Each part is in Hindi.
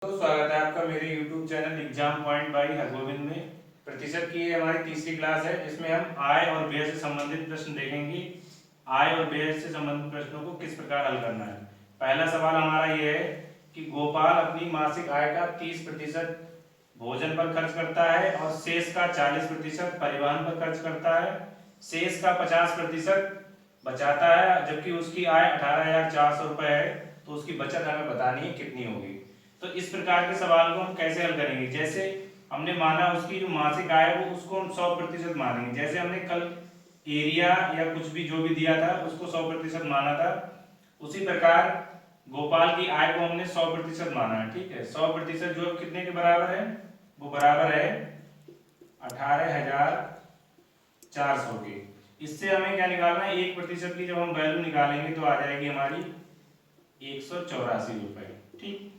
तो स्वागत है आपका मेरे YouTube channel exam point by Hargovind में। प्रतिशत की ये हमारी तीसरी क्लास है जिसमें हम आय और व्यय से संबंधित प्रश्न देखेंगे। आय और व्यय से संबंधित प्रश्नों को किस प्रकार हल करना है। पहला सवाल हमारा ये है कि गोपाल अपनी मासिक आय का 30% भोजन पर खर्च करता है और शेष का 40% परिवहन पर खर्च करता है। शेष का 50% बचाता है जबकि उसकी आय 18,400 रुपये है। तो उसकी बचत हमें बतानी है कितनी होगी। तो इस प्रकार के सवाल को हम कैसे हल करेंगे। जैसे हमने माना उसकी जो मासिक आय है वो उसको हम 100% मानेंगे। जैसे हमने कल एरिया या कुछ भी जो भी दिया था उसको 100% माना था, उसी प्रकार गोपाल की आय को हमने 100% माना है। ठीक है, 100% जो कितने के बराबर है, वो बराबर है 18,400 के। इससे हमें क्या निकालना है, 1% की जब हम वैल्यू निकालेंगे तो आ जाएगी हमारी 184 रुपए। ठीक,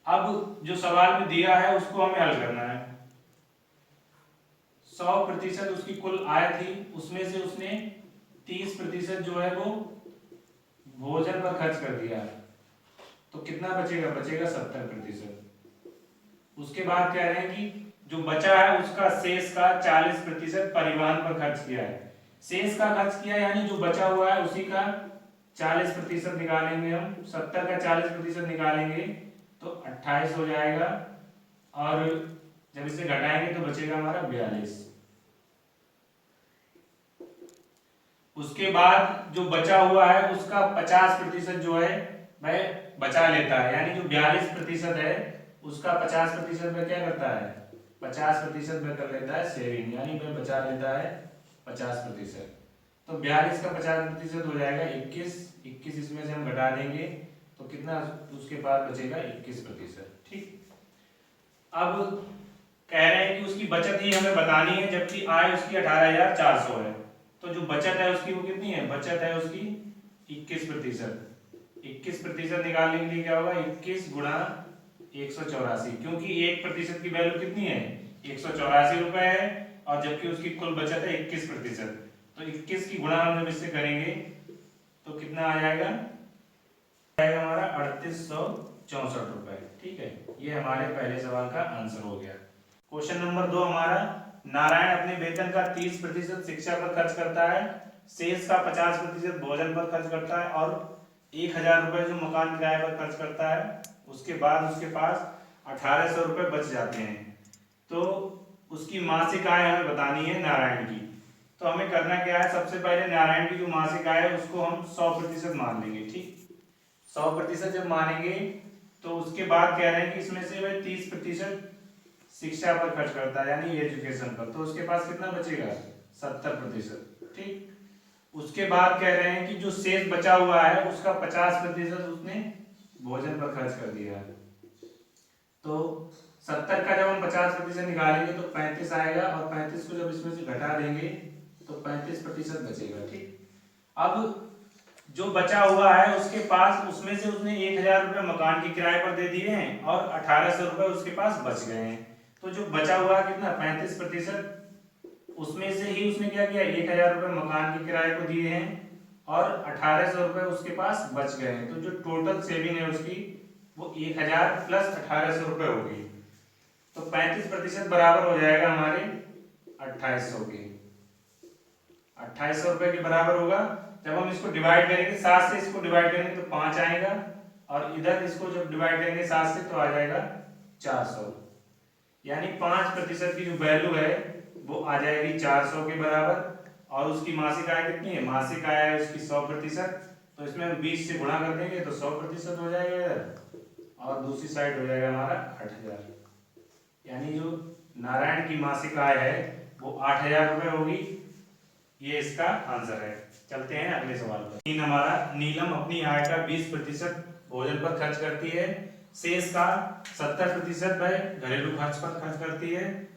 अब जो सवाल में दिया है उसको हमें हल करना है। 100% उसकी कुल आय थी, उसमें से उसने 30% जो है वो भोजन पर खर्च कर दिया है। तो कितना बचेगा, बचेगा 70%। उसके बाद कह रहे हैं कि जो बचा है उसका शेष का 40% परिवहन पर खर्च किया है। शेष का खर्च किया यानी जो बचा हुआ है उसी का 40% निकालेंगे हम। 70 का 40% निकालेंगे तो 28 हो जाएगा, और जब इसे घटाएंगे तो बचेगा हमारा 42। उसके बाद जो बचा हुआ है उसका 50% जो है वह बचा लेता है, यानी जो 42% है उसका 50% में क्या करता है, 50% में कर लेता है सेविंग, यानी वह बचा लेता है 50%। तो 42 का 50% हो जाएगा 21 इसमें से हम घटा देंगे तो कितना उसके पास बचेगा 21%। ठीक, अब कह रहे हैं कि उसकी बचत ही हमें बतानी है जबकि आय उसकी 18,400 है। तो जो बचत है उसकी वो कितनी है, बचत है उसकी 21%। 21% निकालने के लिए क्या होगा, 21 गुणा 184, क्योंकि 1% की वैल्यू कितनी है, 184 रुपए है, और जबकि उसकी कुल बचत है 21%। तो 21 की गुणा हम जब इससे करेंगे तो कितना आ जाएगा, आएगा हमारा 3864 रुपए। ठीक है, ये हमारे पहले सवाल का आंसर हो गया। क्वेश्चन नंबर 2 हमारा, नारायण अपने वेतन का 30% शिक्षा पर खर्च करता है, शेष का 50% भोजन पर खर्च करता है और 1,000 रुपए जो मकान किराए पर खर्च करता है। उसके बाद उसके पास 1,800 रुपए बच जाते हैं। तो उसकी मासिक आय हमें बतानी है नारायण की। तो हमें करना क्या है, सबसे पहले नारायण की जो मासिक आय है उसको हम 100% मान लेंगे। ठीक, 100% जब मानेंगे तो उसके बाद कह रहे हैं कि इसमें से वह 30% शिक्षा पर खर्च करता है यानी एजुकेशन पर, तो उसके पास कितना बचेगा, 70%। ठीक, उसके बाद कह रहे हैं कि जो शेष बचा हुआ है उसका 50% उसने भोजन पर खर्च कर दिया है। तो 70 का जब हम 50% निकालेंगे तो 35 आएगा, और 35 को जब इसमें से घटा देंगे तो 35% बचेगा। ठीक, अब जो बचा हुआ है उसके पास, उसमें से उसने 1,000 रुपये मकान के किराए पर दे दिए हैं और 1,800 रुपये उसके पास बच गए हैं। तो जो बचा हुआ कितना, 35%, उसमें से ही उसने क्या किया, 1,000 रुपये मकान के किराए को दिए हैं और 1,800 रुपये उसके पास बच गए हैं। तो जो टोटल सेविंग है उसकी वो 1,000 प्लस 1,800 रुपये होगी। तो 35% बराबर हो जाएगा हमारे 2,800 के। 2,800 रुपये के बराबर होगा। जब हम इसको डिवाइड करेंगे 7 से, इसको डिवाइड करेंगे तो 5 आएगा, और इधर इसको जब डिवाइड करेंगे 7 से तो आ जाएगा 400, यानी 5% की जो वैल्यू है वो आ जाएगी 400 के बराबर। और उसकी मासिक आय कितनी है, मासिक आय है उसकी 100%, तो इसमें हम 20 से गुणा कर देंगे तो 100% हो जाएगा इधर, और दूसरी साइड हो जाएगा हमारा 8,000। यानी जो नारायण की मासिक आय है वो 8,000 रुपये होगी। ये इसका आंसर है। चलते हैं अगले सवाल पर। 3 हमारा, नीलम अपनी आय का 20% भोजन पर खर्च करती है, शेष का 70% वह घरेलू खर्च पर खर्च करती है।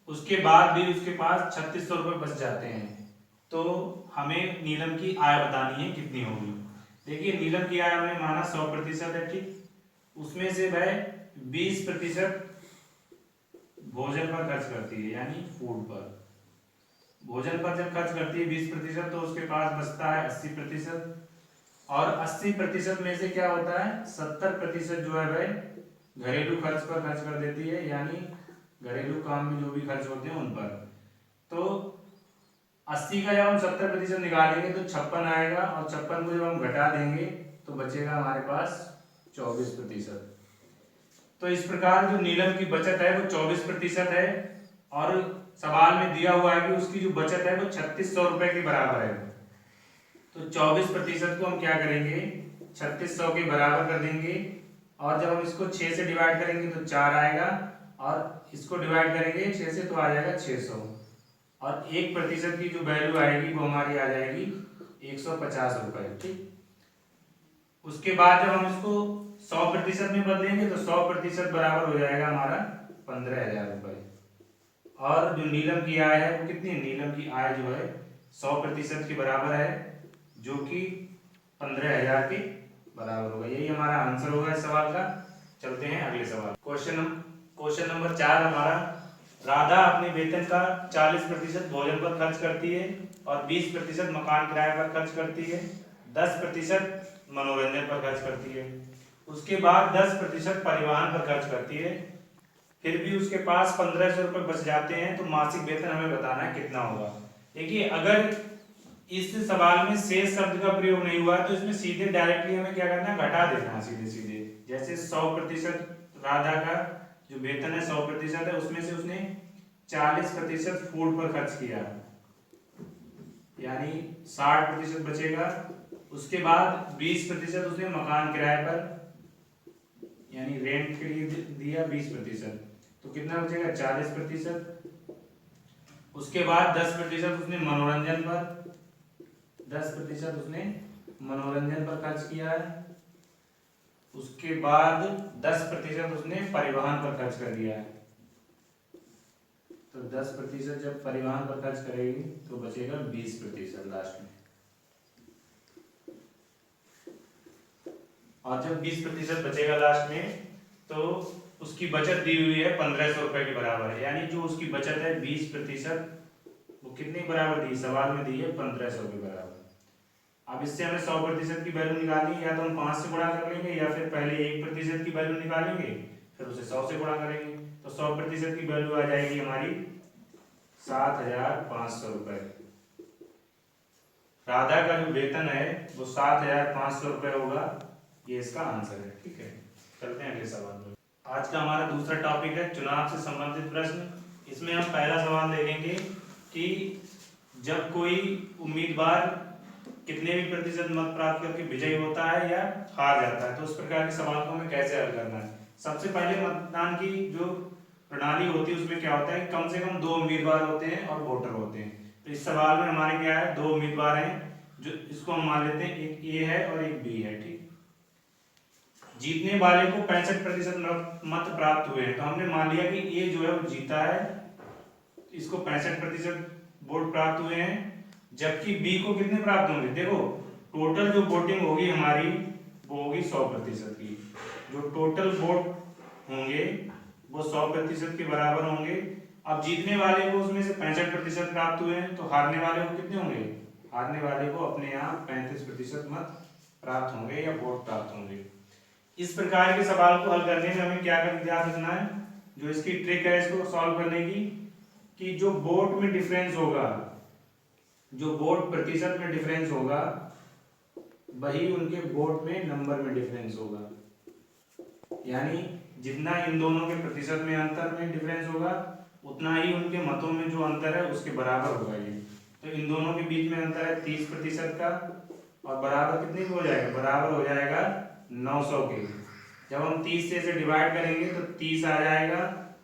उसके बाद भी उसके पास 3,600 रुपये बच जाते हैं। तो हमें नीलम की आय बतानी है कितनी होगी। देखिए नीलम की आय हमने माना 100% है। ठीक, उसमें से वह 20% भोजन पर खर्च करती है यानी फूड पर। भोजन पर जब खर्च करती है 20% तो उसके पास बचता है 80%। और 80% में से क्या होता है, 70% जो है भाई घरेलू खर्च पर खर्च कर देती है, यानी घरेलू काम में जो भी खर्च होते हैं उन पर। तो 80 का जब हम 70% निकालेंगे तो 56 आएगा, और 56 को जब हम घटा देंगे तो बचेगा हमारे पास 24%। तो इस प्रकार जो नीलम की बचत है वो 24% है, और सवाल में दिया हुआ है कि उसकी जो बचत है वो 3600 रुपए के बराबर है। तो 24% को हम क्या करेंगे, 3600 के बराबर कर देंगे, और जब हम इसको 6 से डिवाइड करेंगे तो 4 आएगा, और इसको डिवाइड करेंगे 6 से तो आ जाएगा 600, और 1% की जो वैल्यू आएगी वो हमारी आ जाएगी 150 रुपए। ठीक, उसके बाद जब हम इसको 100% में बदलेंगे तो 100% बराबर हो जाएगा हमारा 15,000 रुपए। और जो नीलम की आय है वो कितनी है, नीलम की आय जो है 100% के बराबर है, जो कि 15,000 के बराबर होगा। यही हमारा आंसर होगा इस सवाल का। चलते हैं अगले सवाल। क्वेश्चन नंबर 4 हमारा, राधा अपने वेतन का 40% भोजन पर खर्च करती है और 20% मकान किराए पर खर्च करती है, 10% मनोरंजन पर खर्च करती है, उसके बाद 10% परिवहन पर खर्च करती है, फिर भी उसके पास 1500 रुपये बच जाते हैं, तो मासिक वेतन हमें बताना है कितना होगा। देखिए, अगर इस सवाल में शेष शब्द का प्रयोग नहीं हुआ तो इसमें सीधे डायरेक्टली हमें क्या करना है, घटा देना है सीधे सीधे। जैसे 100% राधा का जो वेतन है 100% है, उसमें से उसने 40% फूड पर खर्च किया, यानी 60% बचेगा। उसके बाद 20% उसने मकान किराए पर यानी रेंट के लिए दिया 20%, तो कितना बचेगा 40%। उसके बाद 10% उसने मनोरंजन पर 10% उसने मनोरंजन पर खर्च किया है। उसके बाद 10% उसने परिवहन पर खर्च कर दिया है। तो 10% जब परिवहन पर खर्च करेगी तो बचेगा 20% लास्ट में। और जब 20% बचेगा लास्ट में तो उसकी बचत दी हुई है 1500 रुपए के बराबर है, यानी जो उसकी बचत है 20% वो कितने बराबर दी, सवाल में दी है 1500 के बराबर। अब इससे हमें 100% की वैल्यू निकालनी है, या तो हम 5 से गुणा कर लेंगे या फिर पहले 1% की वैल्यू निकालेंगे फिर उसे 100 से गुणा करेंगे। तो 100% की वैल्यू आ जाएगी हमारी 7,500 रुपए। राधा का जो वेतन है वो 7,500 रुपए होगा, ये इसका आंसर है। ठीक है, चलते हैं अगले सवाल में। आज का हमारा दूसरा टॉपिक है चुनाव से संबंधित प्रश्न। इसमें हम पहला सवाल देखेंगे कि जब कोई उम्मीदवार कितने भी प्रतिशत मत प्राप्त करके विजयी होता है या हार जाता है, तो उस प्रकार के सवाल को हमें कैसे हल करना है। सबसे पहले मतदान की जो प्रणाली होती है उसमें क्या होता है, कम से कम 2 उम्मीदवार होते हैं और वोटर होते हैं। तो इस सवाल में हमारे क्या है, 2 उम्मीदवार हैं, जो इसको हम मान लेते हैं एक ए है और एक बी है। ठीक, जीतने वाले को 65% मत प्राप्त हुए हैं, तो हमने मान लिया कि ए जो है वो जीता है, इसको 65% वोट प्राप्त हुए हैं, जबकि बी को कितने प्राप्त होंगे। देखो, टोटल जो वोटिंग होगी हमारी वो होगी 100% की। जो टोटल वोट होंगे वो 100% के बराबर होंगे। अब जीतने वाले को उसमें से 65% प्राप्त हुए हैं, तो हारने वाले को कितने होंगे, हारने वाले को अपने यहाँ 35% मत प्राप्त होंगे या वोट प्राप्त होंगे। इस प्रकार के सवाल को हल करने में हमें क्या ध्यान रखना है, जो इसकी ट्रिक है इसको सॉल्व करने की, कि जो वोट में डिफरेंस होगा, जो वोट प्रतिशत में डिफरेंस होगा वही उनके वोट में नंबर में डिफरेंस होगा। यानी जितना इन दोनों के प्रतिशत में अंतर में डिफरेंस होगा उतना ही उनके मतों में जो अंतर है उसके बराबर होगा ये। तो इन दोनों के बीच में अंतर है 30% का, और बराबर कितने का हो जाएगा, बराबर हो जाएगा 900 के। जब हम 30 से इसे डिवाइड करेंगे तो 30 आ जाएगा,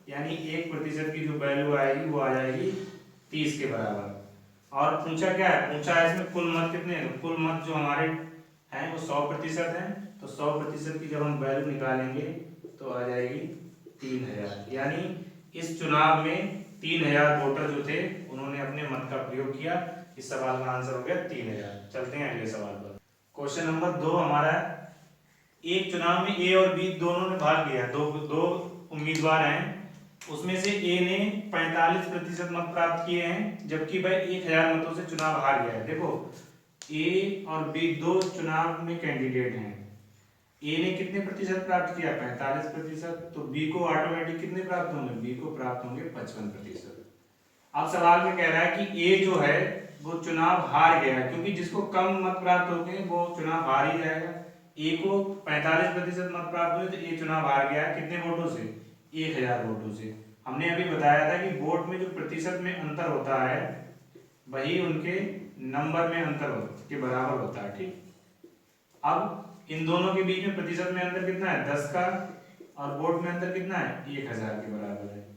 यानी 1% की जो वैल्यू आएगी वो आ जाएगी 30 के बराबर। और पूछा क्या है, पूछा है इसमें कुल मत कितने हैं, तो कुल मत जो हमारे हैं वो 100% हैं, तो 100% की जब हम वैल्यू निकालेंगे तो आ जाएगी 3000। यानी इस चुनाव में 3000 वोटर जो थे उन्होंने अपने मत का प्रयोग किया। इस सवाल का आंसर हो गया 3000। चलते हैं अगले सवाल पर। क्वेश्चन नंबर 2 हमारा, एक चुनाव में ए और बी दोनों ने भाग लिया, दो उम्मीदवार हैं, उसमें से ए ने 45% मत प्राप्त किए हैं, जबकि वह 1000 मतों से चुनाव हार गया है। देखो, ए और बी दो चुनाव में कैंडिडेट हैं। ए ने कितने प्रतिशत प्राप्त किया, 45%, तो बी को ऑटोमेटिक कितने प्राप्त होंगे, बी को प्राप्त होंगे 55%। अब सवाल में कह रहा है कि ए जो है वो चुनाव हार गया है, क्योंकि जिसको कम मत प्राप्त होते हैं वो चुनाव हार ही जाएगा। ए को 45% मत प्राप्त हुए तो ए चुनाव हार गया है, कितने वोटों से, 1000 वोटों से। हमने अभी बताया था कि वोट में जो प्रतिशत में अंतर होता है वही उनके नंबर में अंतर के बराबर होता है, ठीक। अब इन दोनों के बीच में प्रतिशत में अंतर कितना है, 10 का, और वोट में अंतर कितना है, 1000 के बराबर है।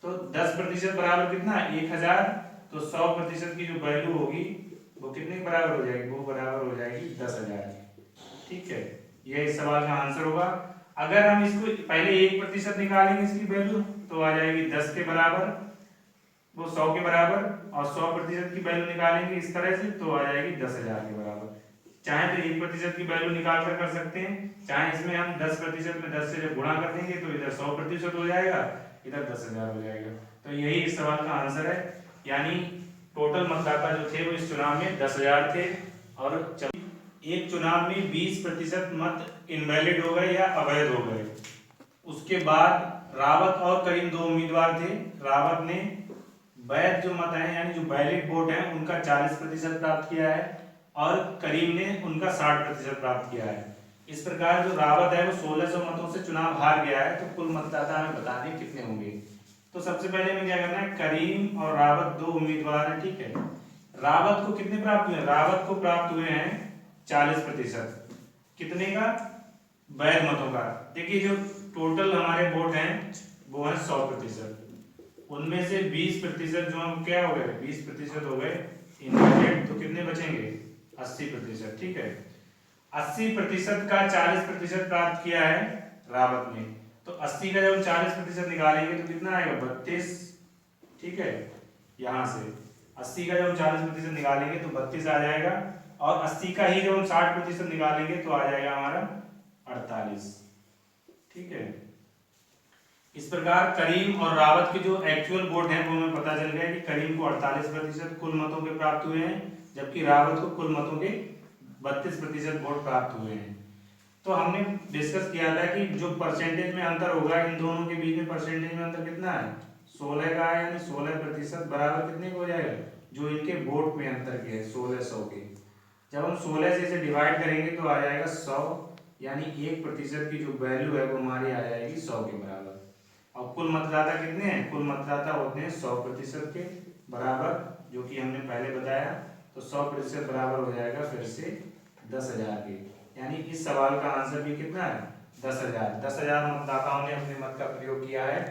तो 10% बराबर कितना है, 1000, तो 100% की जो वैल्यू होगी वो कितने के बराबर हो जाएगी, वो बराबर हो जाएगी 10,000 की, ठीक है। यह इस सवाल का आंसर होगा। अगर हम इसको पहले 1% निकालेंगे इसकी वैल्यू तो आ जाएगी 10 के बराबर, वो 100 के बराबर, और 100% की वैल्यू निकालेंगे इस तरह से तो आ जाएगी 10,000 के बराबर। चाहे तो 1% की वैल्यू निकाल कर सकते हैं, चाहे इसमें हम 10% में 10 से जब गुणा कर देंगे तो इधर 100% हो जाएगा, इधर 10,000 हो जाएगा। तो यही इस सवाल का आंसर है, यानी टोटल मतदाता जो थे वो इस चुनाव में 10,000 थे। और एक चुनाव में 20% मत इनवैलिड हो गए या अवैध हो गए। उसके बाद रावत और करीम दो उम्मीदवार थे। रावत ने वैध जो मत है यानी जो वैलिड वोट है उनका 40% प्राप्त किया है, और करीम ने उनका 60% प्राप्त किया है। इस प्रकार जो रावत है वो 1600 मतों से चुनाव हार गया है। तो कुल मतदाता हमें बता दें कितने होंगे। तो सबसे पहले हमें क्या करना है, करीम और रावत दो उम्मीदवार हैं, ठीक है। रावत को कितने प्राप्त हुए हैं, रावत को प्राप्त हुए हैं 40%। कितने का, वैध मतों का। देखिए जो टोटल हमारे वोट हैं वो है 100%, उनमें से 20% जो हम क्या हो गए, 20% हो गए इनवैलिड, तो कितने बचेंगे, 80%, ठीक है। 80% का 40% प्राप्त किया है रावत ने, तो 80 का जब 40% निकालेंगे तो कितना आएगा, 32, ठीक है। यहां से 80 का जब हम 40% निकालेंगे तो 32 आ जाएगा, और 80 का ही जब हम 60% निकालेंगे तो आ जाएगा हमारा 48, ठीक है। इस प्रकार करीम और रावत के जो एक्चुअल वोट हैं वो हमें पता चल गया कि करीम को 48% कुल मतों के प्राप्त हुए हैं, जबकि रावत को कुल मतों के 32% वोट प्राप्त हुए हैं। तो हमने डिस्कस किया था कि जो परसेंटेज में अंतर होगा इन दोनों के बीच में, परसेंटेज में अंतर कितना है, 16 का है, यानी 16% बराबर कितने को हो जाएगा, जो इनके वोट में अंतर के है 1600 के। जब हम 16 से इसे डिवाइड करेंगे तो आ जाएगा 100, यानी 1% की जो वैल्यू है वो हमारी आ जाएगी 100 के बराबर। और कुल मतदाता कितने हैं, कुल मतदाता होते हैं 100% के बराबर, जो कि हमने पहले बताया। तो 100% बराबर हो जाएगा फिर से 10,000 के, यानी इस सवाल का आंसर भी कितना है, 10,000। 10,000 मतदाताओं ने अपने मत का प्रयोग किया है,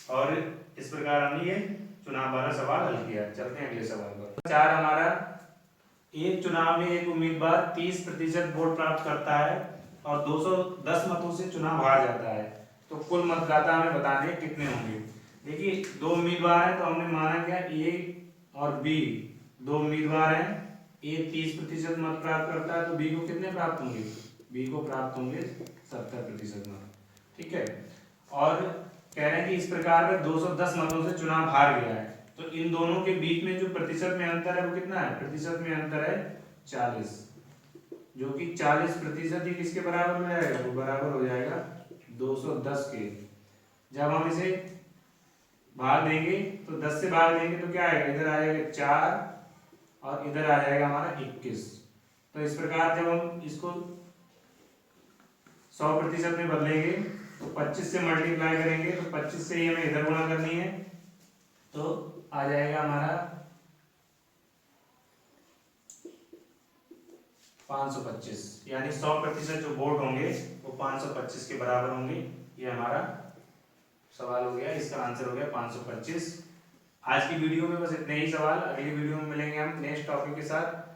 और इस प्रकार हमने ये चुनाव वाला सवाल हल किया। चलते हैं अगले सवाल पर। 4 हमारा, एक चुनाव में एक उम्मीदवार 30% वोट प्राप्त करता है और 210 मतों से चुनाव हार जाता है, तो कुल मतदाता हमें बता दें कितने होंगे। देखिए दो उम्मीदवार हैं तो हमने माना क्या, ए और बी दो उम्मीदवार हैं। ए 30% मत प्राप्त करता है तो बी को कितने प्राप्त होंगे, बी को प्राप्त होंगे 70% मत, ठीक है। और कह रहे हैं कि इस प्रकार में 210 मतों से चुनाव हार गया है, तो इन दोनों के बीच में जो प्रतिशत में अंतर है वो कितना है, प्रतिशत में अंतर है 40, जो कि 40% ही किसके बराबर में आएगा, वो बराबर हो जाएगा 210 के। जब हम इसे भाग देंगे तो 10 से भाग देंगे तो क्या आएगा, इधर आ जाएगा 4 और इधर आ जाएगा हमारा 21। तो इस प्रकार जब हम इसको 100% में बदलेंगे तो 25 से मल्टीप्लाई करेंगे, तो 25 से ही हमें इधर गुणा करनी है, तो आ जाएगा हमारा 525, यानी 100% जो वोट होंगे वो 525 के बराबर होंगे। ये हमारा सवाल हो गया, इसका आंसर हो गया 525। आज की वीडियो में बस इतने ही सवाल, अगली वीडियो में मिलेंगे हम नेक्स्ट टॉपिक के साथ।